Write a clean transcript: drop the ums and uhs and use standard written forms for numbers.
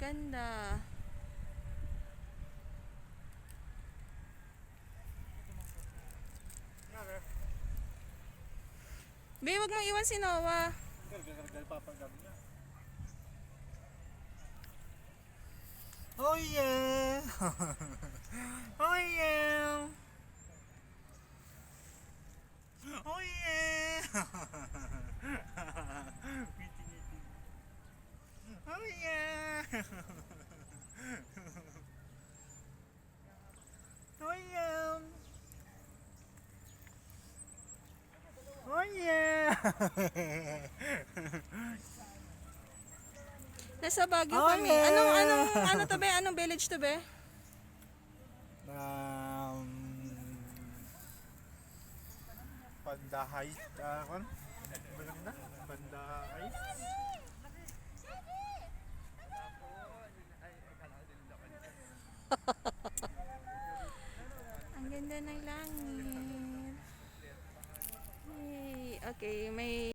ganda. Be, wag mong iwan si Noah. Oh yeah! Oh yeah! Oh yeah! Oh yeah! Oh yeah! Oh yeah! Nasa Baguio Oh kami. Ano to be? Anong village to be? um, Banda Heights, maganda? Banda Heights? Ang ganda ng langit. Yay. Okay, may